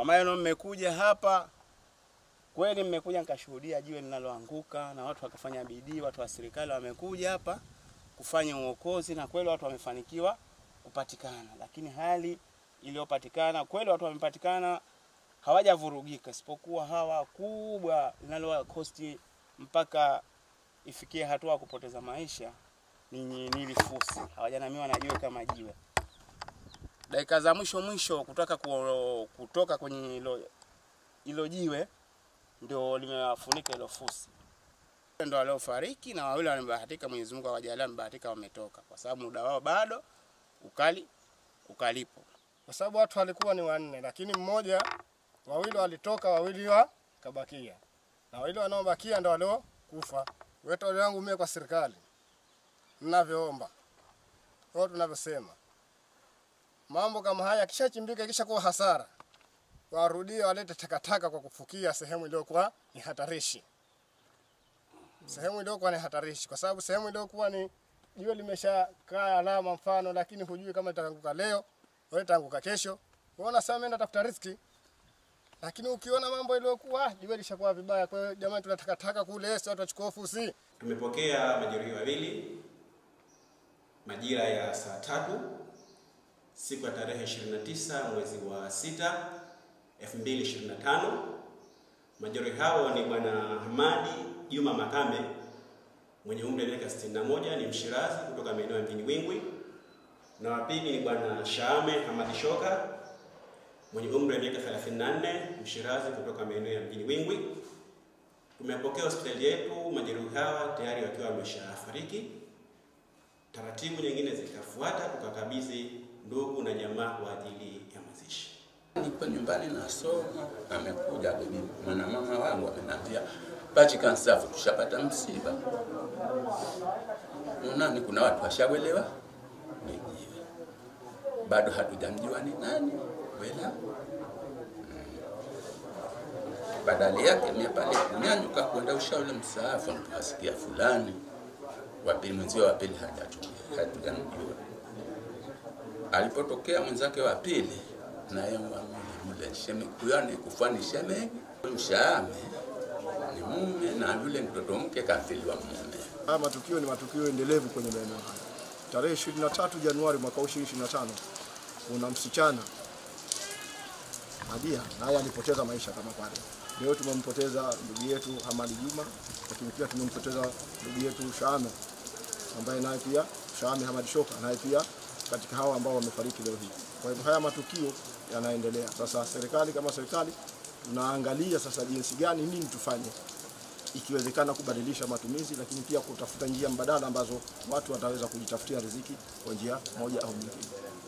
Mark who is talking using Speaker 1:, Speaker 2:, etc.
Speaker 1: Kwa maana mmekuja hapa kweli, mmekuja nikashuhudia jiwe linaloanguka na watu wakafanya bidii, watu wa serikali wamekuja hapa kufanya uokozi na kweli watu wamefanikiwa kupatikana. Lakini hali iliyopatikana kweli watu wamepatikana hawajavurugika, isipokuwa hawa kubwa linalo kosti mpaka ifikie hatua kupoteza maisha ni lifusi. Hawajanamiwa na jiwe kama jiwe. Dakika za mwisho kutoka kwenye hilo jiwe ndio limewafunika hilo fusi. Ndio waliofariki na wawili wamebahatika, Mwenyezi Mungu awajalie wamebahatika wametoka, kwa sababu muda wao bado ukalipo.
Speaker 2: Kwa sababu watu walikuwa ni 4, lakini wawili walitoka, wawili kabakia. Na wawili wanaobakia ndio waliokufa. Wito wangu mimi kwa serikali, ninavyoomba, kwa tunavyosema, mambo kama haya kishachimbika kisha kuwa hasara, warudie walete takataka kwa kufukia sehemu iliyokuwa ni hatarishi. Sehemu iliyokuwa ni hatarishi, kwa sababu sehemu iliyokuwa ni jiwe limeshakaa alama mfano, lakini hujui kama itaanguka leo au itaanguka kesho. Unaona sasa mimi natafuta riziki. Lakini ukiona mambo iliyokuwa jiwe lishakuwa vibaya, kwa hiyo jamani tunataka kule sasa tutachukua fusi.
Speaker 3: Tumepokea majeruhi wawili majira ya saa 3 siku ya tarehe 29 mwezi wa 6 2025. Majeruhi hao ni bwana Hamadi Juma Makame mwenye umri wa miaka 61, ni Mshirazi kutoka maeneo ya Mjini Wingwi, na wa pili ni bwana Shaame Hamadi Shoka mwenye umri wa miaka 34, Mshirazi kutoka maeneo ya Mjini Wingwi. Tumepokea hospitali yetu majeruhi hawa tayari wakiwa wameshafariki. Taratibu nyingine zikafuata, tukakabidhi ndugu na jamaa kwa ajili ya mazishi.
Speaker 4: Niko nyumbani nasoma, amekuja bibi mwana mama wangu ameniambia bachi kansafu tushapata msiba. Unani kuna watu washawelewa? Nijiwe. Bado hatujamjua ni nani wela. Badali yake mimi pale kunyanyuka kwenda ushauri msaafu, nikasikia fulani wapili mwenzio wa pili hatujamjua. Alipotokea mwenzake wa pili naye mule sheme kuyani kufani sheme Mshame ni mume na yule mtoto mke kafiliwa mume.
Speaker 2: Haya matukio ni matukio endelevu kwenye maeneo haya. Tarehe 23 Januari mwaka 2025 kuna msichana Adia naye alipoteza maisha kama pale. Leo tumempoteza ndugu yetu Hamadi Juma, lakini pia tumempoteza ndugu yetu Shaame ambaye naye pia Shaame Hamadi Shoka naye pia katika hao ambao wamefariki leo hii. Kwa hivyo haya matukio yanaendelea. Sasa serikali kama serikali tunaangalia sasa jinsi gani nini tufanye, ikiwezekana kubadilisha matumizi, lakini pia kutafuta njia mbadala ambazo watu wataweza kujitafutia riziki kwa njia moja au nyingine.